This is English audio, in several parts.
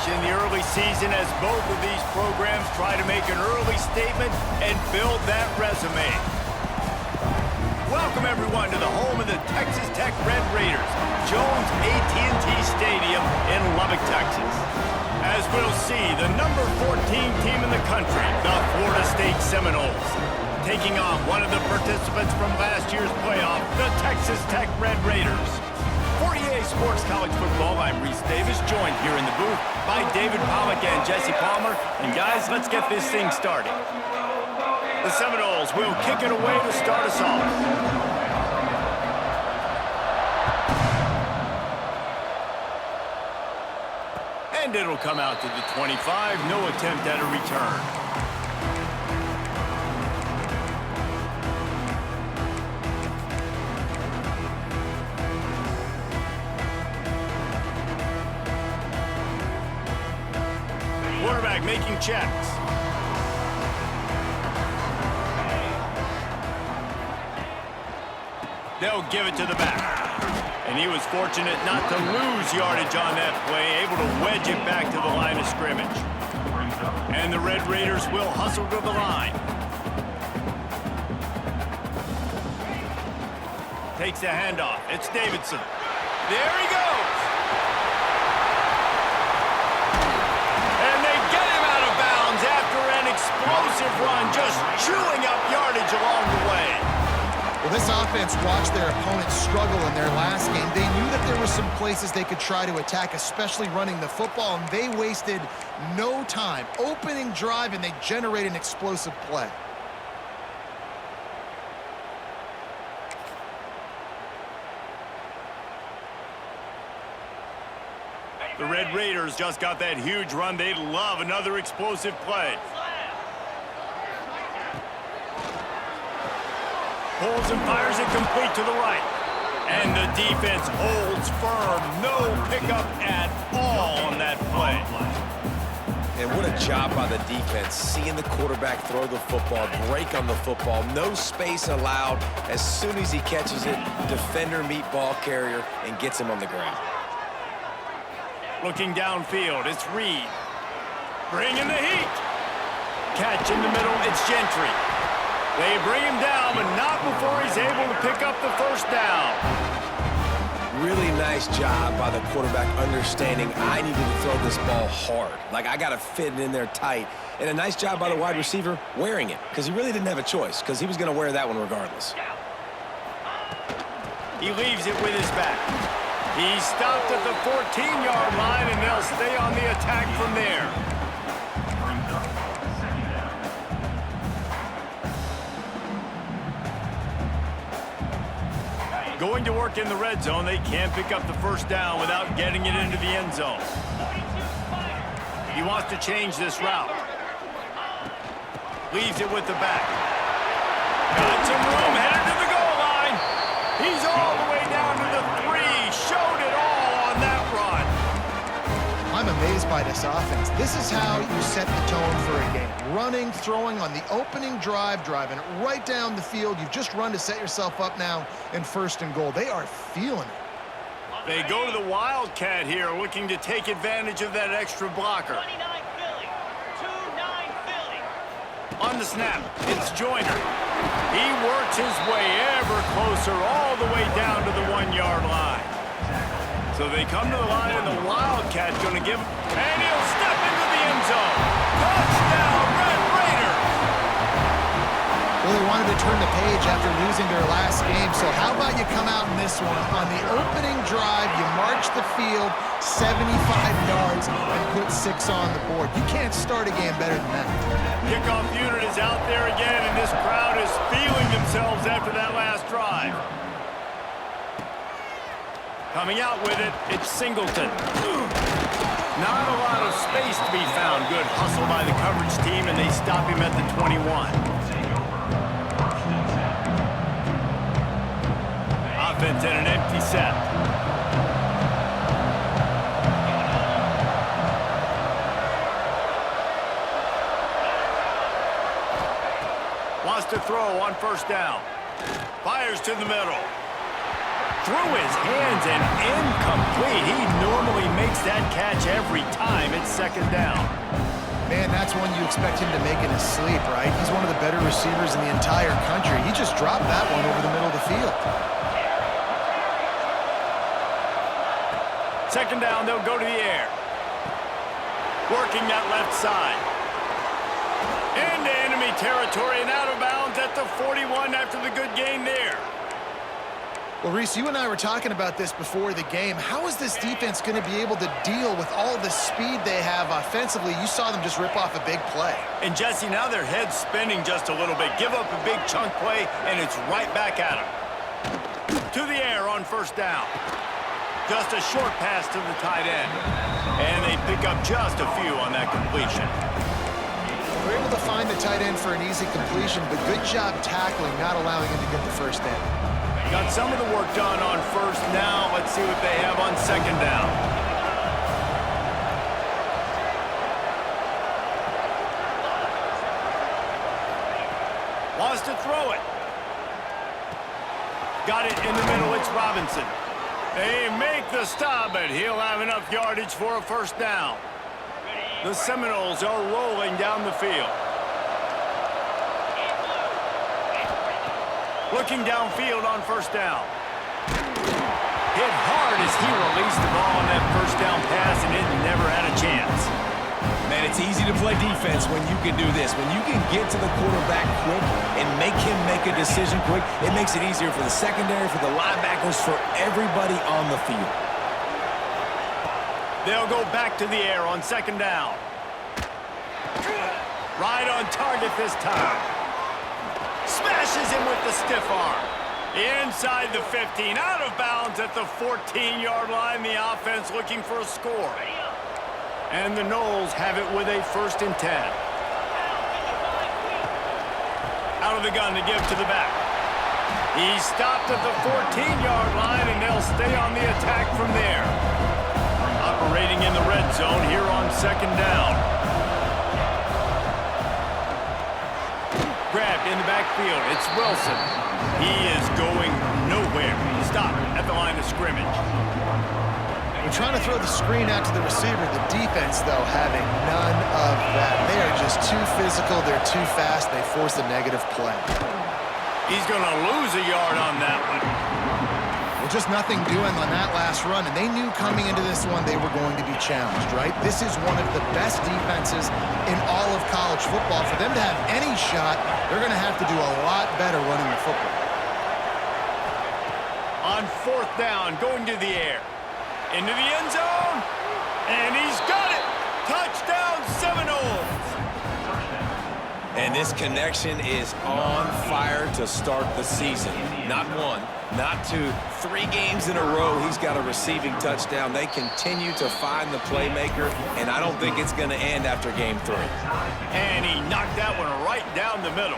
in the early season as both of these programs try to make an early statement and build that resume. Welcome, everyone, to the home of the Texas Tech Red Raiders, Jones AT&T Stadium in Lubbock, Texas. As we'll see, the number 14 team in the country, the Florida State Seminoles, taking on one of the participants from last year's playoff, the Texas Tech Red Raiders. For EA Sports College Football, I'm Reese Davis, joined here in the booth by David Pollack and Jesse Palmer. And guys, let's get this thing started. The Seminoles will kick it away to start us off. And it'll come out to the 25, no attempt at a return. Quarterback making checks. They'll give it to the back. And he was fortunate not to lose yardage on that play, able to wedge it back to the line of scrimmage. And the Red Raiders will hustle to the line. Takes the handoff. It's Davidson. There he goes. And they get him out of bounds after an explosive run, just chewing up yardage along the way. Well, this offense watched their opponents struggle in their last game. They knew that there were some places they could try to attack, especially running the football, and they wasted no time. Opening drive, and they generate an explosive play. The Red Raiders just got that huge run. They'd love another explosive play. Pulls and fires it complete to the right. And the defense holds firm. No pickup at all on that play. And what a job by the defense. Seeing the quarterback throw the football, break on the football, no space allowed. As soon as he catches it, defender meet ball carrier and gets him on the ground. Looking downfield, it's Reed. Bringing the heat. Catch in the middle, it's Gentry. They bring him down, but not before he's able to pick up the first down. Really nice job by the quarterback understanding I needed to throw this ball hard. Like, I got to fit it in there tight. And a nice job by the wide receiver wearing it, because he really didn't have a choice, because he was going to wear that one regardless. He leaves it with his back. He's stopped at the 14-yard line, and they'll stay on the attack from there. Going to work in the red zone, they can't pick up the first down without getting it into the end zone. He wants to change this route. Leaves it with the back. Got some room, headed to the goal line. He's all the way down to the 3. Showed it all on that run. I'm amazed by this offense. This is how you set the tone for a game. Running, throwing on the opening drive, driving it right down the field. You've just run to set yourself up now in first and goal. They are feeling it. They go to the Wildcat here, looking to take advantage of that extra blocker. 29 Philly. 2-9 Philly. On the snap, it's Joyner. He works his way ever closer all the way down to the 1-yard line. So they come to the line, and the Wildcat's going to give him, and he'll step into the end zone. Touchdown, Red Raiders! Well, they wanted to turn the page after losing their last game, so how about you come out in this one? On the opening drive, you march the field 75 yards and put 6 on the board. You can't start a game better than that. Kickoff unit is out there again, and this crowd is feeling themselves after that last drive. Coming out with it, it's Singleton. Not a lot of space to be found. Good hustle by the coverage team, and they stop him at the 21. Offense in an empty set. Wants to throw on first down. Fires to the middle. through his hands and incomplete. He normally makes that catch every time. It's second down. Man, that's one you expect him to make in his sleep, right? He's one of the better receivers in the entire country. He just dropped that one over the middle of the field. Second down, they'll go to the air. Working that left side. Into enemy territory and out of bounds at the 41 after the good gain there. Well, Reese, you and I were talking about this before the game. How is this defense going to be able to deal with all the speed they have offensively? You saw them just rip off a big play. And Jesse, now their head's spinning just a little bit. Give up a big chunk play, and it's right back at them. To the air on first down. Just a short pass to the tight end. And they pick up just a few on that completion. We're able to find the tight end for an easy completion, but good job tackling, not allowing him to get the first down. Got some of the work done on first. Now let's see what they have on second down. Wants to throw it. Got it in the middle. It's Robinson. They make the stop, but he'll have enough yardage for a first down. The Seminoles are rolling down the field. Looking downfield on first down. Hit hard as he released the ball on that first down pass, and it never had a chance. Man, it's easy to play defense when you can do this. When you can get to the quarterback quick and make him make a decision quick, it makes it easier for the secondary, for the linebackers, for everybody on the field. They'll go back to the air on second down. Right on target this time. Smashes him with the stiff arm. Inside the 15, out of bounds at the 14-yard line. The offense looking for a score. And the Noles have it with a 1st and 10. Out of the gun to give to the back. He stopped at the 14-yard line, and they'll stay on the attack from there. Operating in the red zone here on second down. Grabbed in the backfield. It's Wilson. He is going nowhere. Stop at the line of scrimmage. We're trying to throw the screen out to the receiver. The defense, though, having none of that. They are just too physical. They're too fast. They force a negative play. He's going to lose a yard on that one. Well, just nothing doing on that last run, and they knew coming into this one they were going to be challenged, right? This is one of the best defenses in all of college football. For them to have any shot, they're going to have to do a lot better running the football. On fourth down, going to the air. Into the end zone, and he's got it. Touchdown, Seminoles. And this connection is on fire to start the season. Not one, not two, 3 games in a row he's got a receiving touchdown. They continue to find the playmaker, and I don't think it's going to end after game 3. And he knocked that one right down the middle.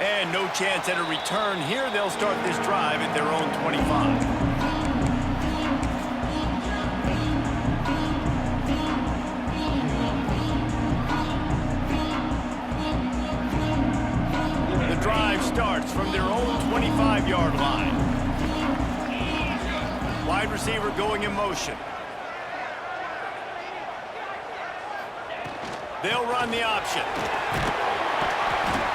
And no chance at a return here. They'll start this drive at their own 25. The drive starts from their own 25-yard line. Wide receiver going in motion. They'll run the option.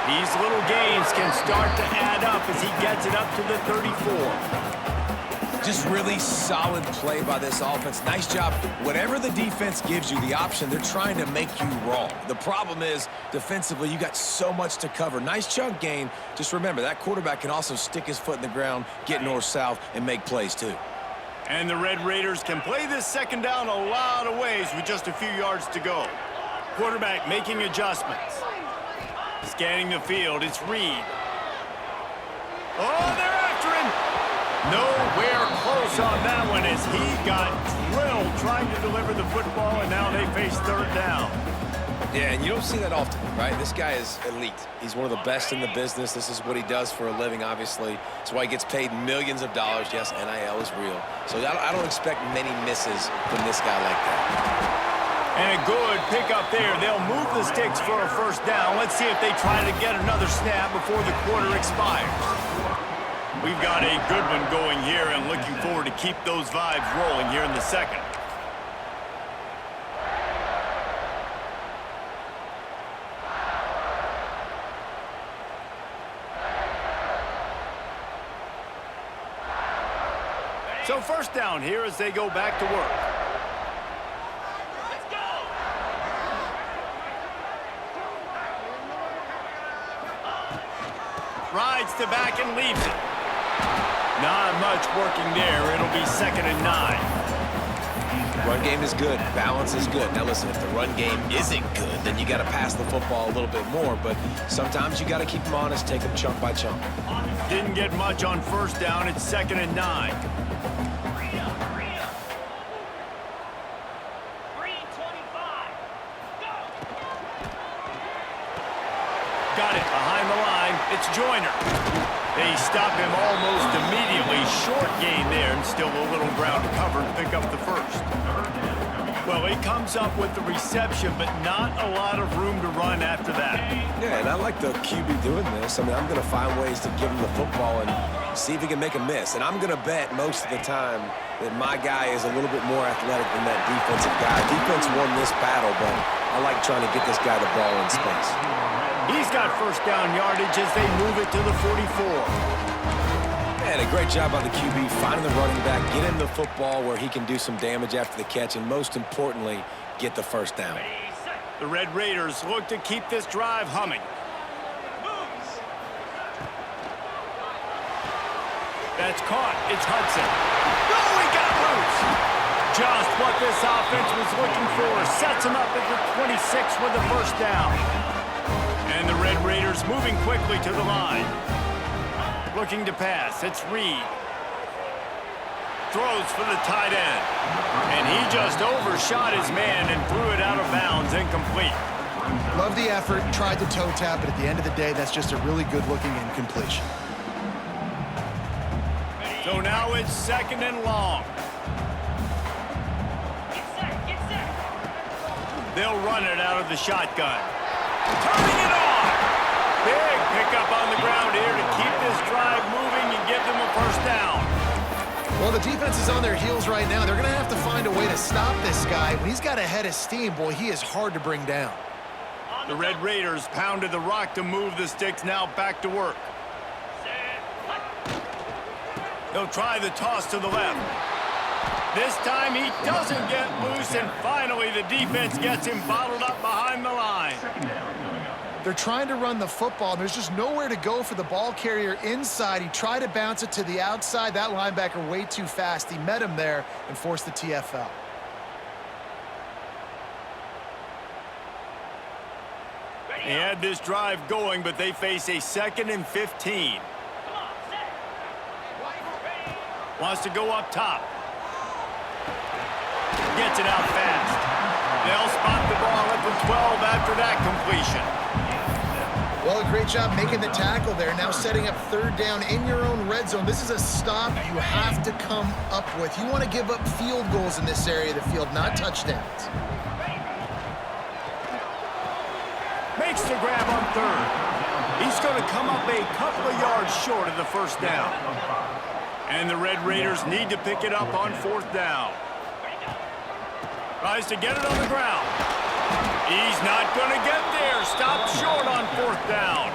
These little gains can start to add up as he gets it up to the 34. Just really solid play by this offense. Nice job. Whatever the defense gives you, the option, they're trying to make you wrong. The problem is, defensively, you got so much to cover. Nice chunk gain. Just remember, that quarterback can also stick his foot in the ground, get north-south, and make plays too. And the Red Raiders can play this second down a lot of ways with just a few yards to go. Quarterback making adjustments. Scanning the field, it's Reed. Oh, they're after him. Nowhere close on that one as he got drilled trying to deliver the football, and now they face third down. Yeah, and you don't see that often, right? This guy is elite. He's one of the best in the business. This is what he does for a living, obviously. That's why he gets paid millions of dollars. Yes, NIL is real. So I don't expect many misses from this guy like that. And a good pickup there. They'll move the sticks for a first down. Let's see if they try to get another snap before the quarter expires. We've got a good one going here and looking forward to keep those vibes rolling here in the second. So first down here as they go back to work. Let's go. Rides to back and leaves it. Not much working there. It'll be 2nd and 9. Run game is good. Balance is good. Now listen, if the run game isn't good, then you got to pass the football a little bit more. But sometimes you got to keep them honest, take them chunk by chunk. Didn't get much on first down. It's 2nd and 9. Green 25. Go. Got it behind the line. It's Joyner. They stop him almost immediately. Short gain there and still a little ground to cover to pick up the first. Well, he comes up with the reception, but not a lot of room to run after that. Yeah, and I like the QB doing this. I mean, I'm going to find ways to give him the football and see if he can make a miss. And I'm going to bet most of the time that my guy is a little bit more athletic than that defensive guy. Defense won this battle, but I like trying to get this guy the ball in space. He's got first down yardage as they move it to the 44. And a great job by the QB finding the running back, get him the football where he can do some damage after the catch, and most importantly, get the first down. The Red Raiders look to keep this drive humming. That's caught. It's Hudson. Oh, he got loose. Just what this offense was looking for. Sets him up at the 26 with the first down. And the Red Raiders moving quickly to the line. Looking to pass. It's Reed. Throws for the tight end. And he just overshot his man and threw it out of bounds, incomplete. Love the effort, tried to toe tap, but at the end of the day, that's just a really good-looking incompletion. So now it's 2nd and long. Get set. Get set. They'll run it out of the shotgun. Turning it on! Big pickup on the ground here to keep this drive moving and give them a first down. Well, the defense is on their heels right now. They're going to have to find a way to stop this guy. When he's got a head of steam, boy, he is hard to bring down. The Red Raiders pounded the rock to move the sticks, now back to work. They'll try the toss to the left. This time he doesn't get loose, and finally the defense gets him bottled up behind the line. They're trying to run the football. There's just nowhere to go for the ball carrier inside. He tried to bounce it to the outside. That linebacker way too fast. He met him there and forced the TFL. He had this drive going, but they face a 2nd and 15. Wants to go up top. Gets it out fast. They'll spot the ball at the 12 after that completion. Well, a great job making the tackle there. Now setting up 3rd down in your own red zone. This is a stop you have to come up with. You want to give up field goals in this area of the field, not touchdowns. Makes the grab on 3rd. He's going to come up a couple of yards short of the first down. And the Red Raiders need to pick it up on 4th down. Tries to get it on the ground. He's not going to get there. Stopped short on 4th down.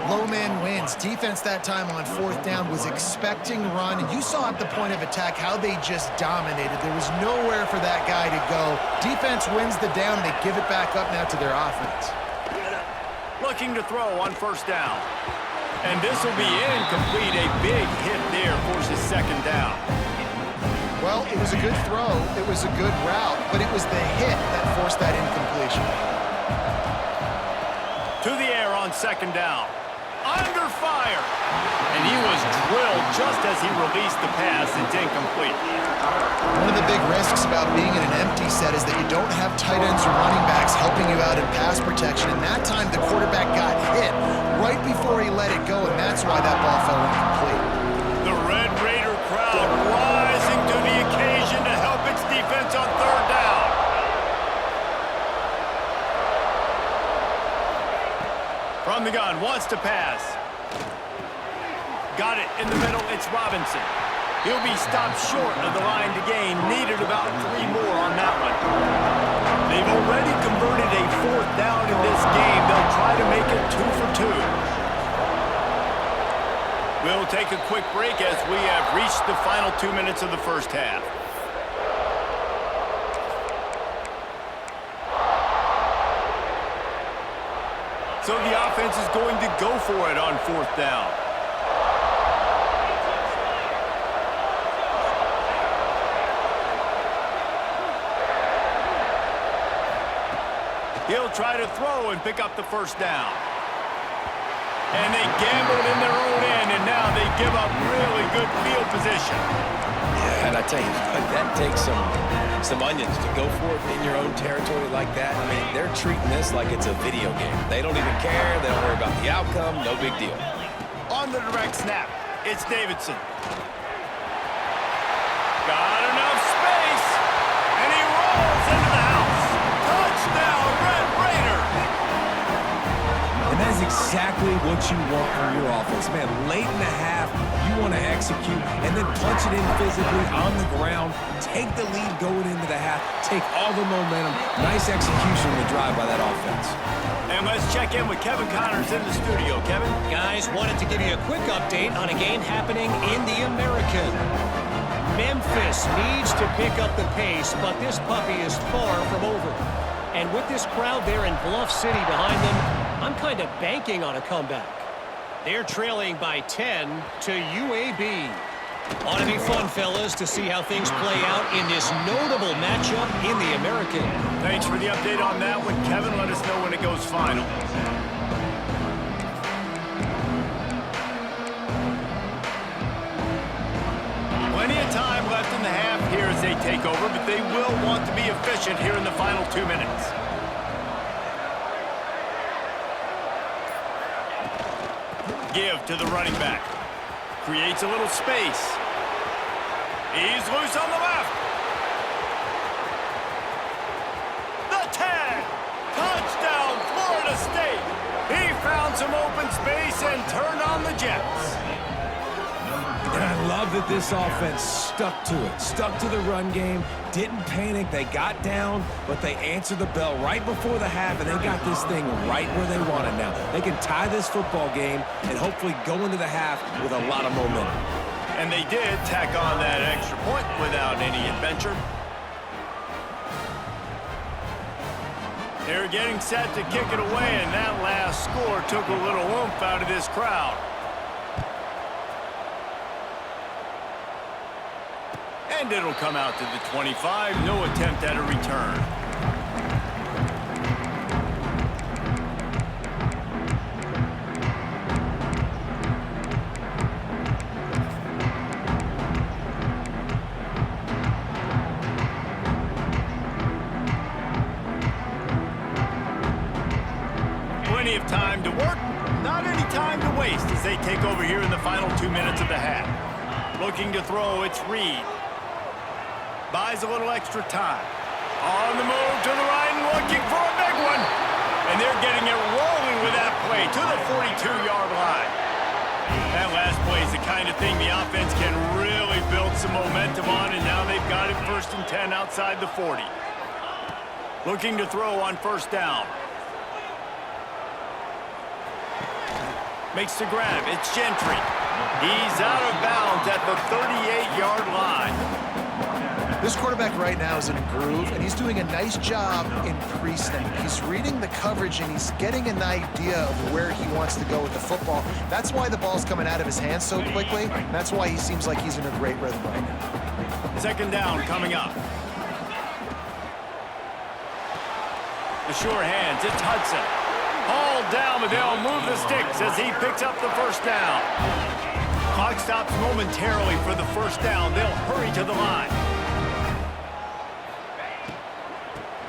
Low man wins. Defense that time on 4th down was expecting run. And you saw at the point of attack how they just dominated. There was nowhere for that guy to go. Defense wins the down. They give it back up now to their offense. Looking to throw on 1st down. And this will be incomplete. A big hit there forces 2nd down. Well, it was a good throw. It was a good route, but it was the hit that forced that incompletion. To the air on 2nd down. Under fire. And he was drilled just as he released the pass. It's incomplete. One of the big risks about being in an empty set is that you don't have tight ends or running backs helping you out in pass protection. And that time the quarterback got hit right before he let it go, and that's why that ball fell incomplete. The Red Raider crowd rising to the occasion to help its defense on 3rd down. the gun, wants to pass. Got it in the middle, it's Robinson. He'll be stopped short of the line to gain. Needed about 3 more on that one. They've already converted a 4th down in this game. They'll try to make it 2 for 2. We'll take a quick break as we have reached the final 2 minutes of the first half. So the offense is going to go for it on 4th down. He'll try to throw and pick up the first down. And they gambled in their own end, and now they give up really good field position. Yeah, and I tell you, that takes some onions to go for it in your own territory like that. I mean, they're treating this like it's a video game. They don't even care. They don't worry about the outcome. No big deal. On the direct snap, it's Davidson. Got enough space, and he rolls into the house. Touchdown, Red Raiders! And that is exactly what you want from your offense. Man, late in the half, you want to execute and then punch it in physically on the ground, take the lead going into the half, take all the momentum. Nice execution of the drive by that offense. And let's check in with Kevin Connors in the studio. Kevin? Guys, wanted to give you a quick update on a game happening in the American. Memphis needs to pick up the pace, but this puppy is far from over. And with this crowd there in Bluff City behind them, I'm kind of banking on a comeback. They're trailing by 10 to UAB. Ought to be fun, fellas, to see how things play out in this notable matchup in the American. Thanks for the update on that one, Kevin. Let us know when it goes final. Plenty of time left in the half here as they take over, but they will want to be efficient here in the final 2 minutes. Give to the running back. Creates a little space. He's loose on the left. The 10. Touchdown, Florida State. He found some open space and turned on the Jets. And I love that this offense stuck to it, stuck to the run game, didn't panic. They got down, but they answered the bell right before the half, and they got this thing right where they want it now. They can tie this football game and hopefully go into the half with a lot of momentum. And they did tack on that extra point without any adventure. They're getting set to kick it away, and that last score took a little oomph out of this crowd. And it'll come out to the 25. No attempt at a return. Plenty of time to work. Not any time to waste as they take over here in the final 2 minutes of the half. Looking to throw, it's Reed. Buys a little extra time. On the move to the right and looking for a big one. And they're getting it rolling with that play to the 42-yard line. That last play is the kind of thing the offense can really build some momentum on, and now they've got it 1st and 10 outside the 40. Looking to throw on 1st down. Makes the grab. It's Gentry. He's out of bounds at the 38-yard line. This quarterback right now is in a groove, and he's doing a nice job in pre-snap. He's reading the coverage, and he's getting an idea of where he wants to go with the football. That's why the ball's coming out of his hands so quickly. That's why he seems like he's in a great rhythm right now. 2nd down coming up. The sure hands, it's Hudson. Hauled down, but they'll move the sticks as he picks up the 1st down. Clock stops momentarily for the 1st down. They'll hurry to the line.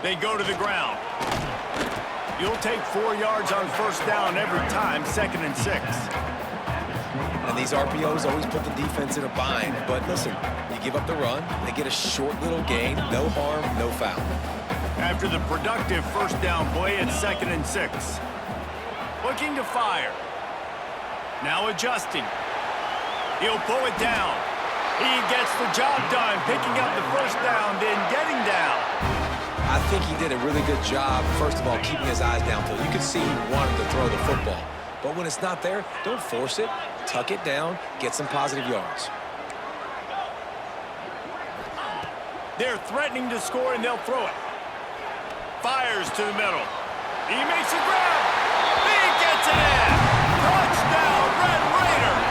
They go to the ground. You'll take 4 yards on 1st down every time, 2nd and 6. And these RPOs always put the defense in a bind. But listen, you give up the run, they get a short little gain, no harm, no foul. After the productive 1st down play, it's 2nd and 6. Looking to fire. Now adjusting. He'll pull it down. He gets the job done, picking up the first down, then getting down. I think he did a really good job, first of all, keeping his eyes downfield. You could see he wanted to throw the football. But when it's not there, don't force it. Tuck it down, get some positive yards. They're threatening to score, and they'll throw it. Fires to the middle. He makes a grab. He gets it in. Touchdown, Red Raiders.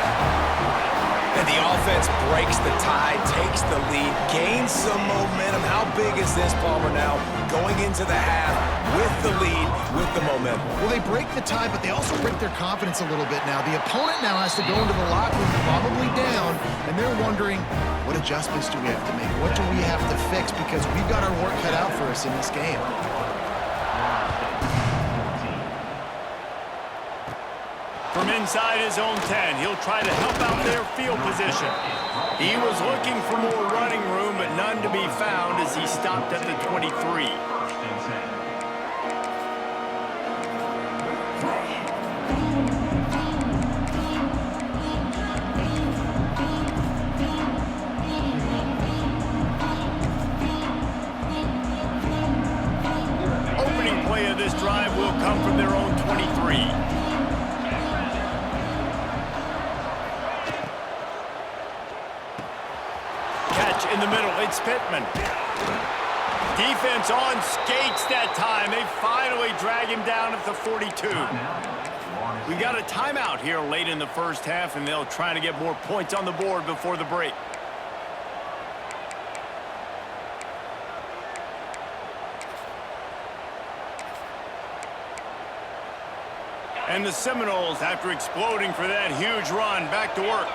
And the offense breaks the tie, takes the lead, gains some momentum. How big is this, Palmer, now? Going into the half with the lead, with the momentum. Well, they break the tie, but they also break their confidence a little bit now. The opponent now has to go into the locker room probably down, and they're wondering, what adjustments do we have to make? What do we have to fix? Because we've got our work cut out for us in this game. From inside his own 10, he'll try to help out their field position. He was looking for more running room, but none to be found as he stopped at the 23. Opening play of this drive will come from their own 23. In the middle, it's Pittman. Defense on skates that time. They finally drag him down at the 42. We got a timeout here late in the first half, and they'll try to get more points on the board before the break. And the Seminoles, after exploding for that huge run, back to work.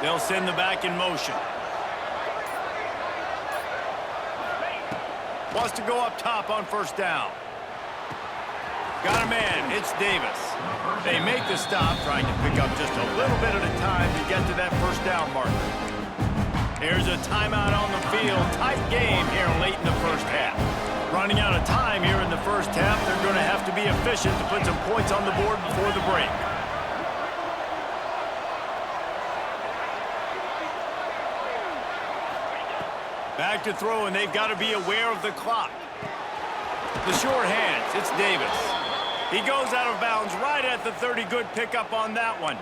They'll send the back in motion. Wants to go up top on first down. Got a man. It's Davis. They make the stop, trying to pick up just a little bit at a time to get to that first down marker. There's a timeout on the field. Tight game here late in the first half. Running out of time here in the first half. They're going to have to be efficient to put some points on the board before the break. Back to throw, and they've got to be aware of the clock. The short hands, it's Davis. He goes out of bounds right at the 30. Good pickup on that one.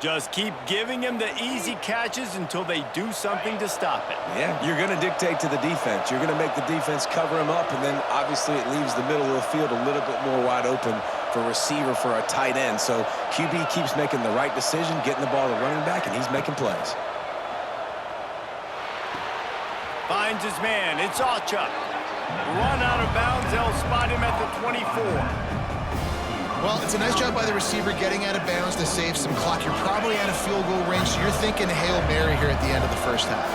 Just keep giving him the easy catches until they do something to stop it. Yeah, you're going to dictate to the defense. You're going to make the defense cover him up, and then obviously it leaves the middle of the field a little bit more wide open for receiver for a tight end. So QB keeps making the right decision, getting the ball to running back, and he's making plays. Finds his man. It's Auchuk. Run out of bounds. They'll spot him at the 24. Well, it's a nice job by the receiver getting out of bounds to save some clock. You're probably out of field goal range, so you're thinking Hail Mary here at the end of the first half.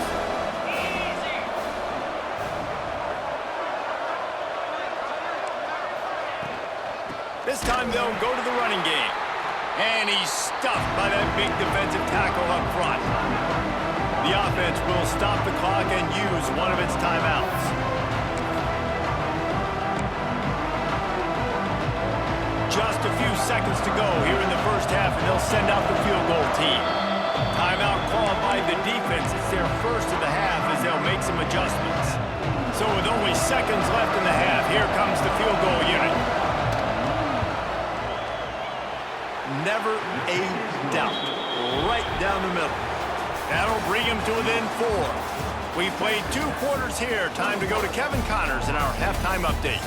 This time they'll go to the running game. And he's stuffed by that big defensive tackle up front. The offense will stop the clock and use one of its timeouts. Just a few seconds to go here in the first half, and they'll send out the field goal team. Timeout called by the defense. It's their first of the half as they'll make some adjustments. So with only seconds left in the half, here comes the field goal unit. Never a doubt. Right down the middle. That'll bring him to within 4. We played 2 quarters here. Time to go to Kevin Connors in our halftime update.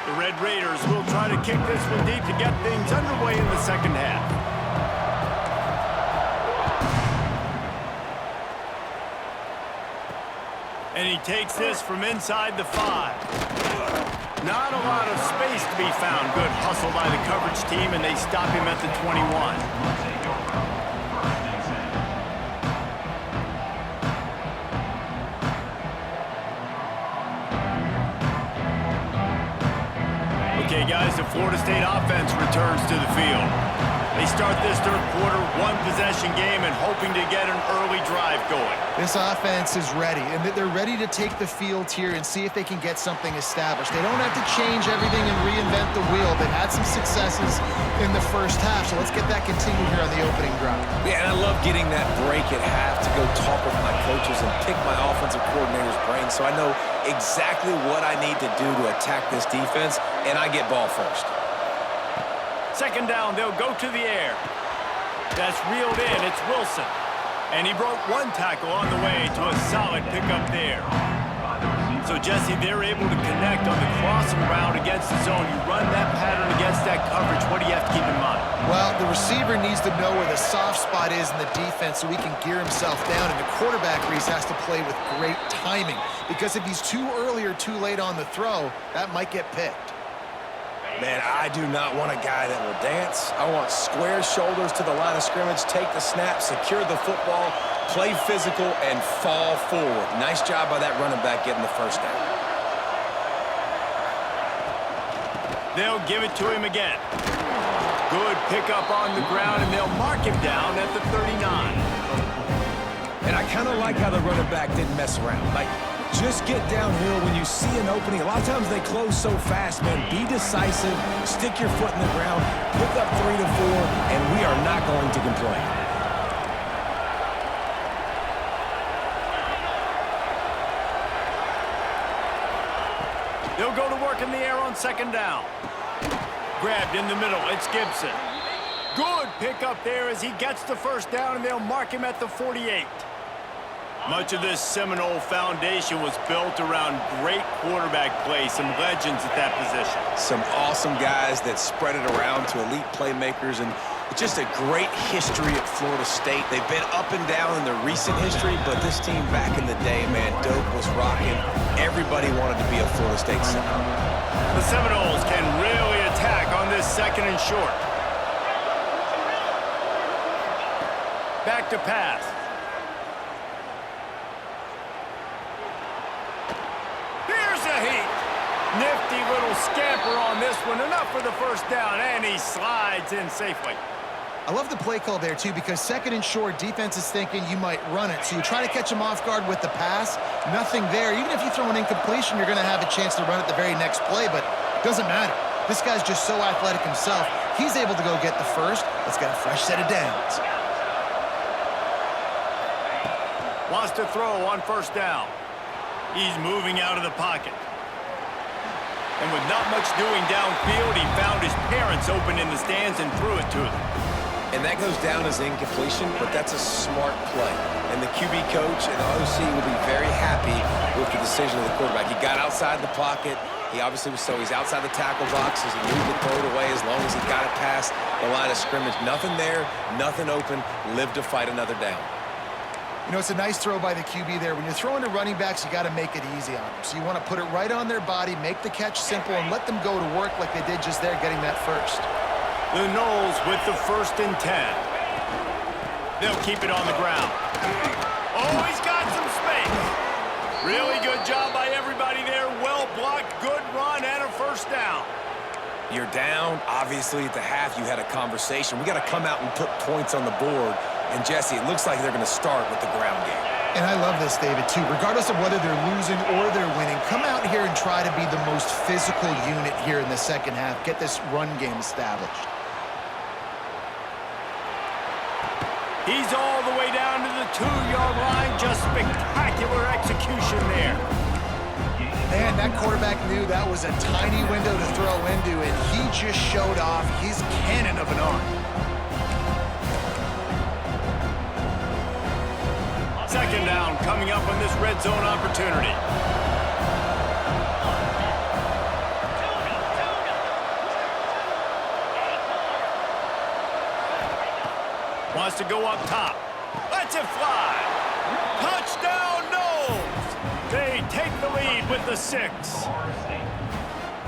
The Red Raiders will try to kick this one deep to get things underway in the second half. And he takes this from inside the 5. Not a lot of space to be found. Good hustle by the coverage team, and they stop him at the 21. Okay, guys, the Florida State offense returns to the field. They start this third quarter, one-possession game, and hoping to get an early drive going. This offense is ready, and they're ready to take the field here and see if they can get something established. They don't have to change everything and reinvent the wheel. They've had some successes in the first half, so let's get that continued here on the opening drive. Yeah, and I love getting that break at half to go talk with my coaches and pick my offensive coordinator's brain so I know exactly what I need to do to attack this defense, and I get ball first. Second down, they'll go to the air. That's reeled in. It's Wilson. And he broke one tackle on the way to a solid pickup there. So, Jesse, they're able to connect on the crossing route against the zone. You run that pattern against that coverage. What do you have to keep in mind? Well, the receiver needs to know where the soft spot is in the defense so he can gear himself down. And the quarterback, Reese, has to play with great timing. Because if he's too early or too late on the throw, that might get picked. Man, I do not want a guy that will dance. I want square shoulders to the line of scrimmage, take the snap, secure the football, play physical, and fall forward. Nice job by that running back getting the first down. They'll give it to him again. Good pickup on the ground, and they'll mark him down at the 39. And I kind of like how the running back didn't mess around. Like, just get downhill when you see an opening. A lot of times they close so fast, man. Be decisive, stick your foot in the ground, pick up 3 to 4, and we are not going to complain. They'll go to work in the air on second down. Grabbed in the middle. It's Gibson. Good pickup there as he gets the first down, and they'll mark him at the 48. Much of this Seminole foundation was built around great quarterback play, some legends at that position. Some awesome guys that spread it around to elite playmakers, and just a great history at Florida State. They've been up and down in their recent history, but this team back in the day, man, Doak was rocking. Everybody wanted to be a Florida State Seminole. The Seminoles can really attack on this second and short. Back to pass. Nifty little scamper on this one. Enough for the first down, and he slides in safely. I love the play call there, too, because second and short, defense is thinking you might run it. So you try to catch him off guard with the pass. Nothing there. Even if you throw an incompletion, you're going to have a chance to run it the very next play, but it doesn't matter. This guy's just so athletic himself. He's able to go get the first. Let's get a fresh set of downs. Wants to throw on first down. He's moving out of the pocket. And with not much doing downfield, he found his parents open in the stands and threw it to them. And that goes down as incompletion, but that's a smart play. And the QB coach and the OC will be very happy with the decision of the quarterback. He got outside the pocket. He obviously was he's outside the tackle box as he moved to throw it away as long as he got it past the line of scrimmage. Nothing there, nothing open, lived to fight another down. You know, it's a nice throw by the QB there. When you're throwing to running backs, you got to make it easy on them. So you want to put it right on their body, make the catch simple, and let them go to work like they did just there, getting that first. The Noles with the 1st and 10. They'll keep it on the ground. Oh, he's got some space. Really good job by everybody there. Well blocked, good run, and a first down. You're down. Obviously, at the half, you had a conversation. We got to come out and put points on the board. And, Jesse, it looks like they're going to start with the ground game. And I love this, David, too. Regardless of whether they're losing or they're winning, come out here and try to be the most physical unit here in the second half. Get this run game established. He's all the way down to the 2-yard line. Just spectacular execution there. Man, that quarterback knew that was a tiny window to throw into, and he just showed off his cannon of an arm. Second down coming up on this red zone opportunity. Wants to go up top. Lets it fly. Touchdown, Noles. They take the lead with the 6.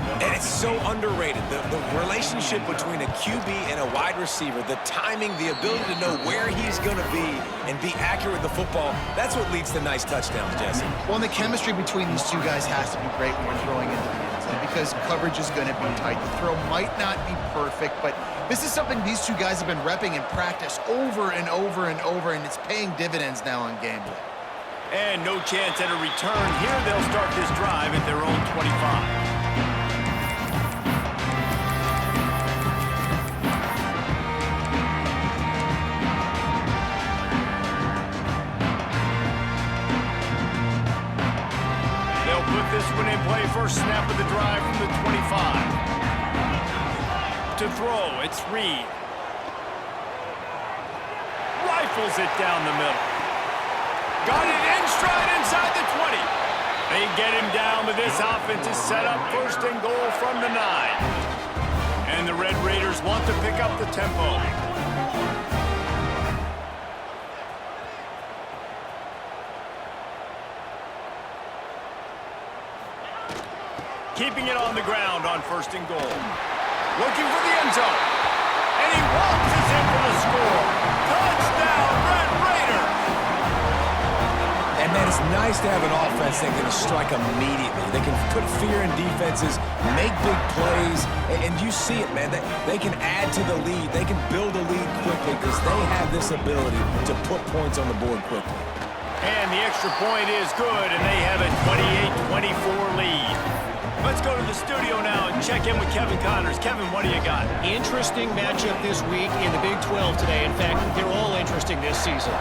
And it's so underrated. The relationship between a QB and a wide receiver, the timing, the ability to know where he's going to be and be accurate with the football, that's what leads to nice touchdowns, Jesse. Well, and the chemistry between these two guys has to be great when you're throwing into the end zone. it because coverage is going to be tight. The throw might not be perfect, but this is something these two guys have been repping in practice over and over and over, and it's paying dividends now on game day. And no chance at a return here. They'll start this drive at their own 25. This one in play, first snap of the drive from the 25. To throw, it's Reed. Rifles it down the middle. Got it in stride inside the 20. They get him down, but this offense is set up first and goal from the 9. And the Red Raiders want to pick up the tempo. Keeping it on the ground on first and goal. Looking for the end zone. And he waltzes in for the score. Touchdown, Red Raiders! And man, it's nice to have an offense that can strike immediately. They can put fear in defenses, make big plays, and you see it, man. They can add to the lead. They can build a lead quickly because they have this ability to put points on the board quickly. And the extra point is good, and they have a 28-24 lead. Let's go to the studio now and check in with Kevin Connors. Kevin, what do you got? Interesting matchup this week in the Big 12 today. In fact, they're all interesting this season.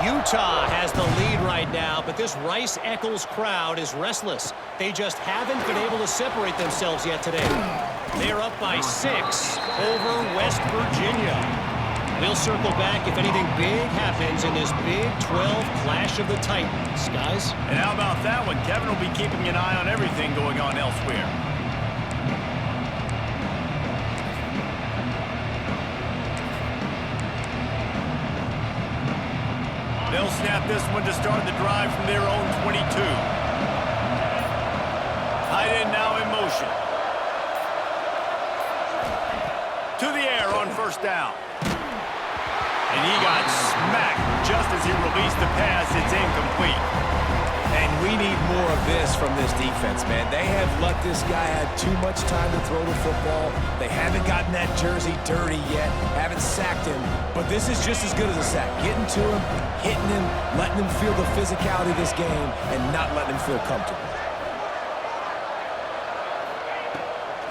Utah has the lead right now, but this Rice-Eccles crowd is restless. They just haven't been able to separate themselves yet today. They're up by 6 over West Virginia. We'll circle back if anything big happens in this Big 12 Clash of the Titans, guys. And how about that one? Kevin will be keeping an eye on everything going on elsewhere. They'll snap this one to start the drive from their own 22. Tight end now in motion. To the air on first down. And he got smacked just as he released the pass. It's incomplete. And we need more of this from this defense, man. They have let this guy have too much time to throw the football. They haven't gotten that jersey dirty yet, haven't sacked him. But this is just as good as a sack. Getting to him, hitting him, letting him feel the physicality of this game, and not letting him feel comfortable.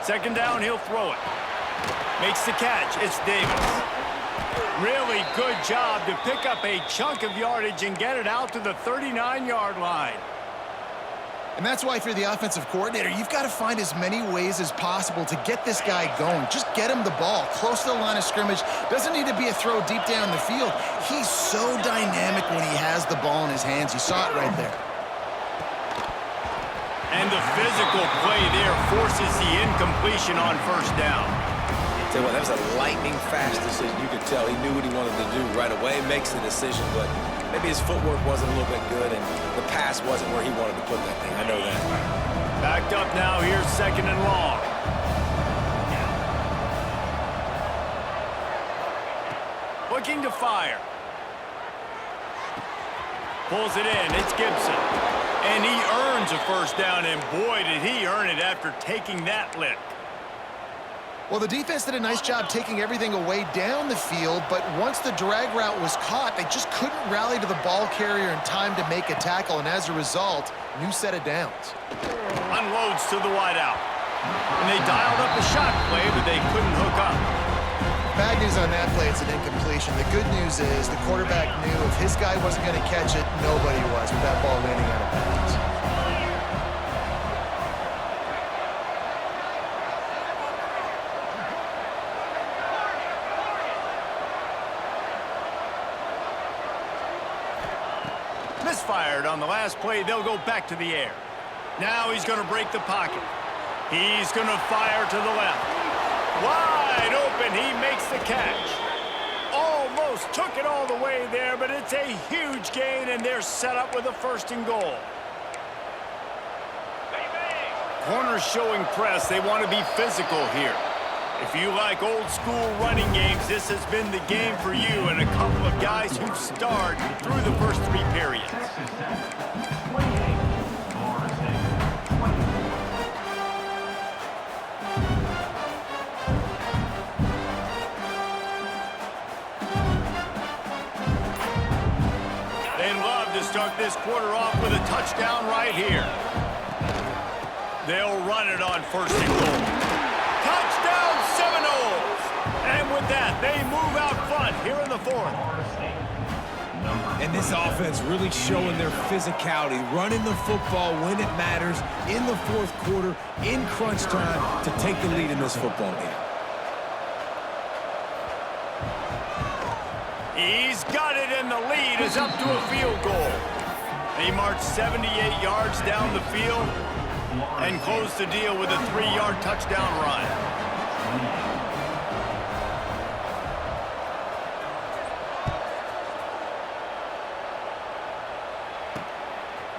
Second down, he'll throw it. Makes the catch. It's Davis. Really good job to pick up a chunk of yardage and get it out to the 39-yard line. And that's why if you're the offensive coordinator, you've got to find as many ways as possible to get this guy going. Just get him the ball close to the line of scrimmage. Doesn't need to be a throw deep down the field. He's so dynamic when he has the ball in his hands. You saw it right there. And the physical play there forces the incompletion on first down. Tell you what, that was a lightning-fast decision. You could tell he knew what he wanted to do right away. Makes the decision, but maybe his footwork wasn't a little bit good, and the pass wasn't where he wanted to put that thing. I know that. Backed up now. Here's second and long. Looking to fire. Pulls it in. It's Gibson. And he earns a first down, and boy, did he earn it after taking that lick. Well, the defense did a nice job taking everything away down the field, but once the drag route was caught, they just couldn't rally to the ball carrier in time to make a tackle, and as a result, new set of downs. Unloads to the wideout. And they dialed up the shot play, but they couldn't hook up. Bad news on that play, it's an incompletion. The good news is the quarterback knew if his guy wasn't going to catch it, nobody was with that ball landing out of bounds. Misfired on the last play. They'll go back to the air. Now he's going to break the pocket. He's going to fire to the left. Wide open. He makes the catch. Almost took it all the way there, but it's a huge gain, and they're set up with a first and goal. Corners showing press. They want to be physical here. If you like old-school running games, this has been the game for you and a couple of guys who've starred through the first 3 periods. this quarter off with a touchdown right here. They'll run it on first and goal. Touchdown Seminoles! And with that, they move out front here in the fourth. And this offense really showing their physicality, running the football when it matters, in the fourth quarter, in crunch time, to take the lead in this football game. He's got it, and the lead is up to a field goal. They march 78 yards down the field and close the deal with a 3-yard touchdown run.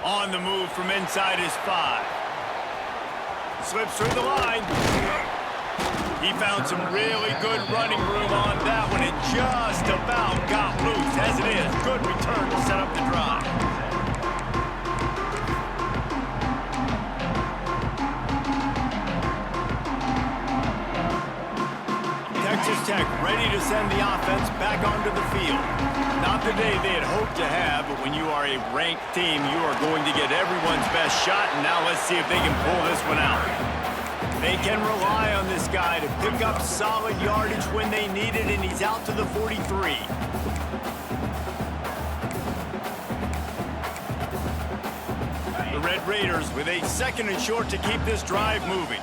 On the move from inside his 5. Slips through the line. He found some really good running room on that one. It just about got loose. As it is, good return to set up the drive. Texas Tech ready to send the offense back onto the field. Not the day they had hoped to have, but when you are a ranked team, you are going to get everyone's best shot, and now let's see if they can pull this one out. They can rely on this guy to pick up solid yardage when they need it, and he's out to the 43. The Red Raiders with a 2nd and short to keep this drive moving.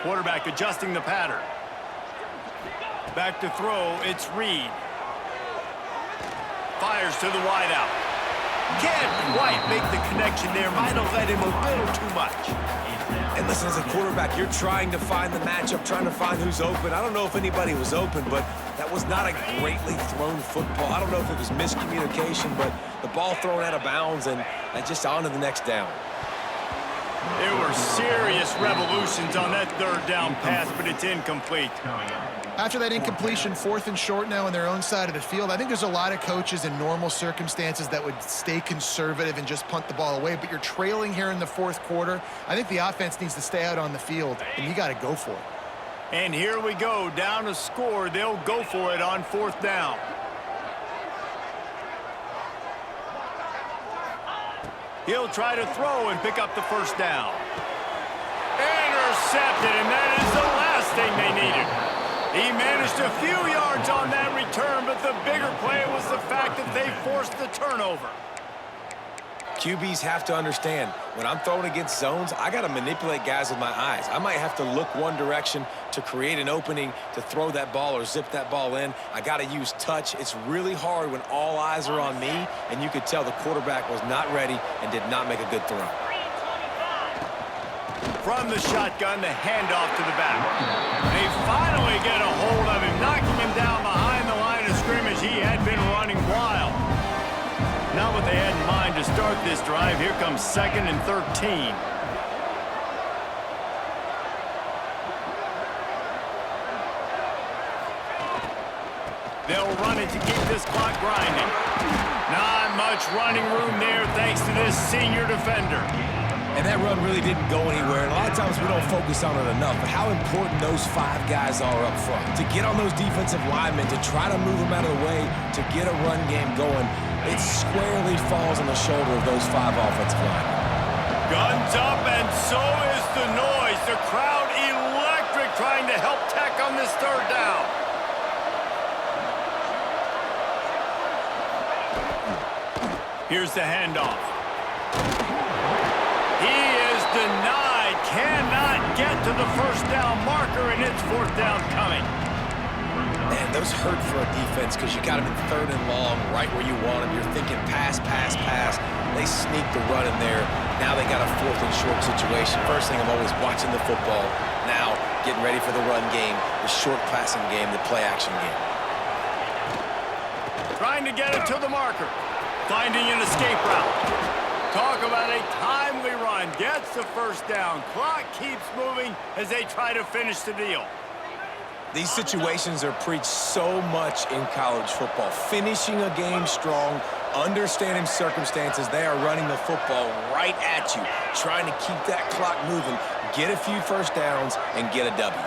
Quarterback adjusting the pattern. Back to throw, it's Reed. Fires to the wideout. Can't quite make the connection there. Might have let him a little too much. And listen, as a quarterback, you're trying to find the matchup, trying to find who's open. I don't know if anybody was open, but that was not a greatly thrown football. I don't know if it was miscommunication, but the ball thrown out of bounds and just on to the next down. There were serious revolutions on that 3rd down pass, but it's incomplete. After that incompletion, 4th and short now on their own side of the field, I think there's a lot of coaches in normal circumstances that would stay conservative and just punt the ball away, but you're trailing here in the 4th quarter. I think the offense needs to stay out on the field, and you got to go for it. And here we go, down to score. They'll go for it on 4th down. He'll try to throw and pick up the 1st down. Intercepted, and that is the last thing they needed. He managed a few yards on that return, but the bigger play was the fact that they forced the turnover. QBs have to understand, when I'm throwing against zones, I got to manipulate guys with my eyes. I might have to look one direction to create an opening to throw that ball or zip that ball in. I got to use touch. It's really hard when all eyes are on me, and you could tell the quarterback was not ready and did not make a good throw. From the shotgun, the handoff to the back. They finally get a hold of him, knocking him down behind the line of scrimmage. He had been running wild. Not what they had in mind to start this drive. Here comes 2nd and 13. They'll run it to keep this clock grinding. Not much running room there thanks to this senior defender. And that run really didn't go anywhere. And a lot of times we don't focus on it enough, but how important those 5 guys are up front. To get on those defensive linemen, to try to move them out of the way, to get a run game going, it squarely falls on the shoulder of those 5 offensive linemen. Guns up, and so is the noise. The crowd electric trying to help Tech on this 3rd down. Here's the handoff. He is denied, cannot get to the 1st down marker, and it's 4th down coming. Man, those hurt for a defense because you got them in 3rd and long, right where you want them. You're thinking pass, pass, pass. They sneak the run in there. Now they got a 4th and short situation. First thing, I'm always watching the football. Now, getting ready for the run game, the short passing game, the play action game. Trying to get it to the marker. Finding an escape route. Talk about a timely run. Gets the 1st down. Clock keeps moving as they try to finish the deal. These situations are preached so much in college football. Finishing a game strong, understanding circumstances. They are running the football right at you, trying to keep that clock moving, get a few 1st downs, and get a W.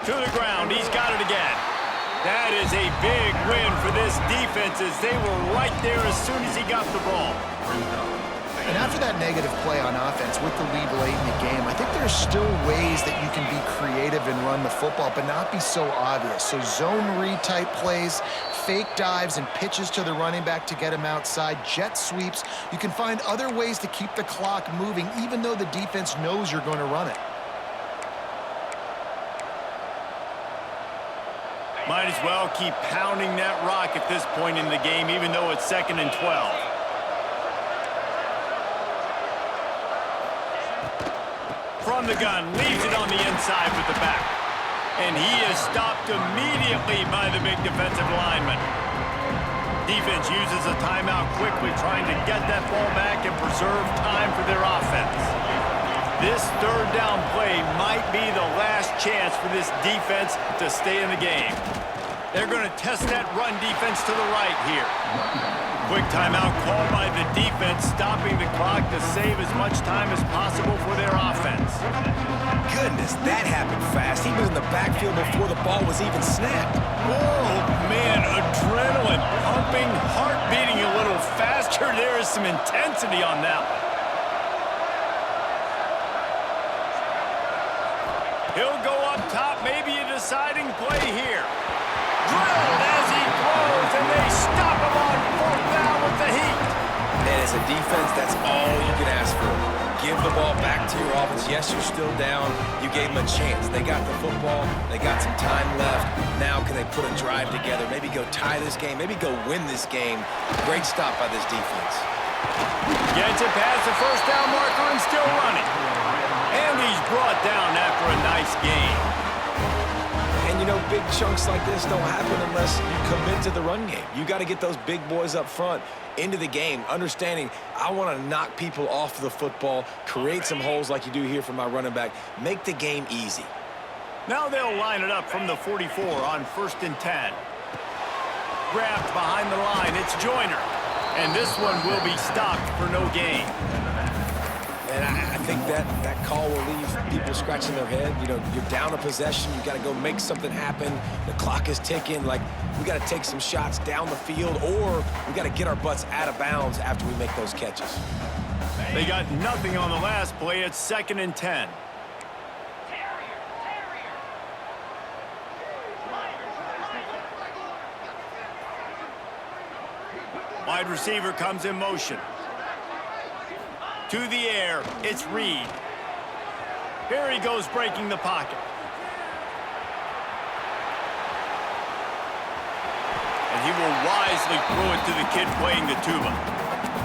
To the ground. He's got it again. That is a big win for this defense as they were right there as soon as he got the ball. And after that negative play on offense with the lead late in the game, I think there's still ways that you can be creative and run the football, but not be so obvious. So zone read type plays, fake dives and pitches to the running back to get him outside, jet sweeps. You can find other ways to keep the clock moving even though the defense knows you're going to run it. Might as well keep pounding that rock at this point in the game, even though it's 2nd and 12. From the gun, leaves it on the inside with the back. And he is stopped immediately by the big defensive lineman. Defense uses a timeout quickly, trying to get that ball back and preserve time for their offense. This 3rd down play might be the last chance for this defense to stay in the game. They're going to test that run defense to the right here. Quick timeout called by the defense, stopping the clock to save as much time as possible for their offense. Goodness, that happened fast. He was in the backfield before the ball was even snapped. Oh, man, adrenaline pumping, heart beating a little faster. There is some intensity on that one. He'll go up top, maybe a deciding play here. Drilled as he throws, and they stop him on 4th down with the heat. And as a defense, that's all you can ask for. Give the ball back to your offense. Yes, you're still down. You gave them a chance. They got the football. They got some time left. Now can they put a drive together? Maybe go tie this game. Maybe go win this game. Great stop by this defense. Gets it past the 1st down marker and still running. And he's brought down after a nice game. And, you know, big chunks like this don't happen unless you commit to the run game. You got to get those big boys up front into the game, understanding I want to knock people off the football, create some holes like you do here for my running back, make the game easy. Now they'll line it up from the 44 on 1st and 10. Grabbed behind the line, it's Joyner. And this one will be stopped for no gain. And I think that call will leave people scratching their head. You know, you're down a possession. You got to go make something happen. The clock is ticking. Like, we got to take some shots down the field, or we got to get our butts out of bounds after we make those catches. They got nothing on the last play. It's 2nd and 10. Wide receiver comes in motion. To the air, it's Reed. Here he goes breaking the pocket. And he will wisely throw it to the kid playing the tuba.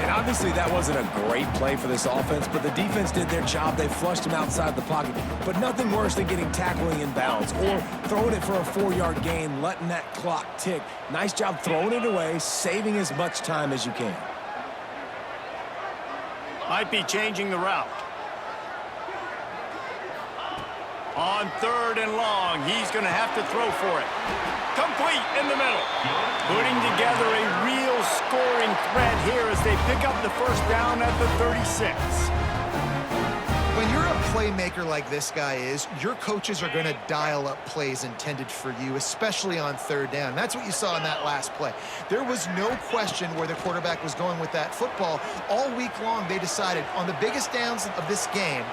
And obviously that wasn't a great play for this offense, but the defense did their job. They flushed him outside the pocket. But nothing worse than getting tackling in bounds or throwing it for a 4-yard gain, letting that clock tick. Nice job throwing it away, saving as much time as you can. Might be changing the route. On 3rd and long, he's going to have to throw for it. Complete in the middle. Putting together a real scoring threat here as they pick up the 1st down at the 36. When you're a playmaker like this guy is, your coaches are going to dial up plays intended for you, especially on 3rd down. That's what you saw in that last play. There was no question where the quarterback was going with that football. All week long, they decided on the biggest downs of this game,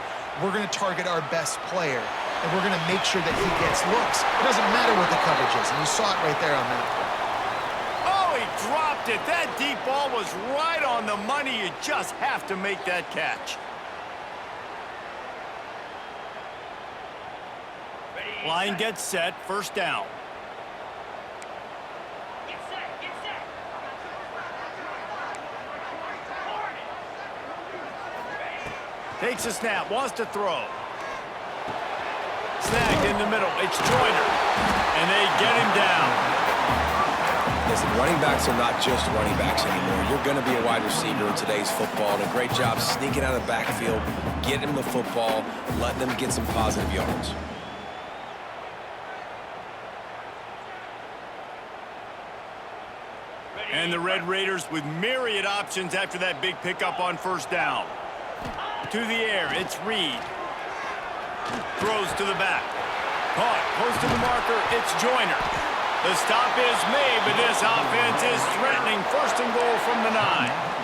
we're going to target our best player, and we're going to make sure that he gets looks. It doesn't matter what the coverage is, and you saw it right there on that play. Oh, he dropped it. That deep ball was right on the money. You just have to make that catch. Line gets set, 1st down. Get set, get set. Takes a snap, wants to throw. Snagged in the middle, it's Joyner. And they get him down. Listen, running backs are not just running backs anymore. You're going to be a wide receiver in today's football. And a great job sneaking out of the backfield, getting them the football, letting them get some positive yards. And the Red Raiders with myriad options after that big pickup on 1st down. To the air, it's Reed. Throws to the back. Caught close to the marker. It's Joyner. The stop is made, but this offense is threatening first and goal from the 9.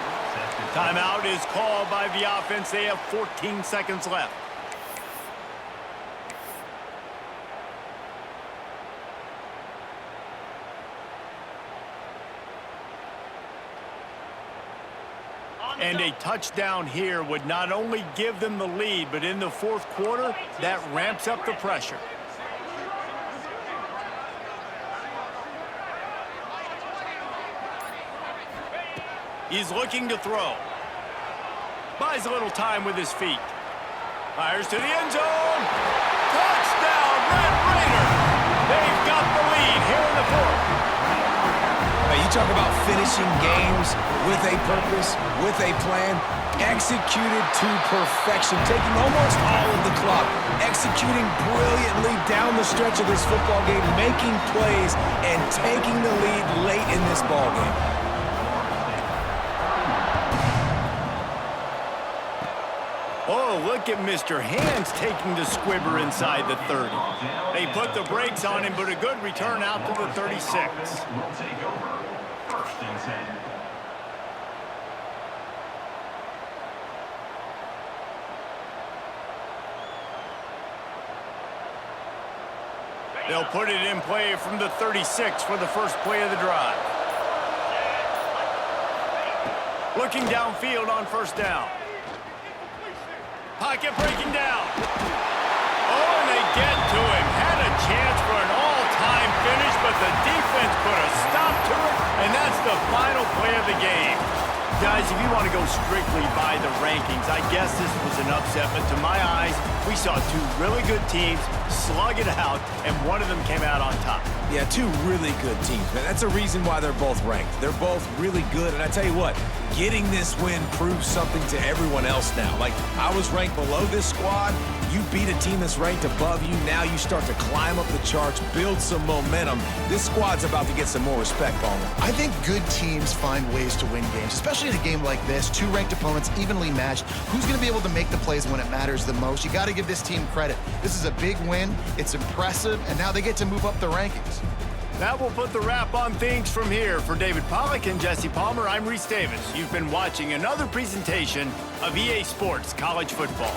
Timeout is called by the offense. They have 14 seconds left. And a touchdown here would not only give them the lead, but in the fourth quarter, that ramps up the pressure. He's looking to throw. Buys a little time with his feet. Fires to the end zone. Touchdown, Red Raider. They've got the lead here in the fourth. Now, you talk about finishing games with a purpose, with a plan, executed to perfection, taking almost all of the clock, executing brilliantly down the stretch of this football game, making plays, and taking the lead late in this ball game. Oh, look at Mr. Hands taking the squibber inside the 30. They put the brakes on him, but a good return out to the 36. Will take over. First and 10. They'll put it in play from the 36 for the first play of the drive. Looking downfield on first down. Pocket breaking down. Oh, and they get to him. Had a chance for an all-time finish, but the defense put a stop to it, and that's the final play of the game. Guys, if you want to go strictly by the rankings, I guess this was an upset, but to my eyes, we saw two really good teams slug it out, and one of them came out on top. Yeah, two really good teams, man. That's a reason why they're both ranked. They're both really good, and I tell you what, getting this win proves something to everyone else now. Like, I was ranked below this squad. You beat a team that's ranked above you. Now you start to climb up the charts, build some momentum. This squad's about to get some more respect, Palmer. I think good teams find ways to win games, especially in a game like this. Two ranked opponents, evenly matched. Who's going to be able to make the plays when it matters the most? You got to give this team credit. This is a big win. It's impressive, and now they get to move up the rankings. That will put the wrap on things from here. For David Pollack and Jesse Palmer, I'm Reese Davis. You've been watching another presentation of EA Sports College Football.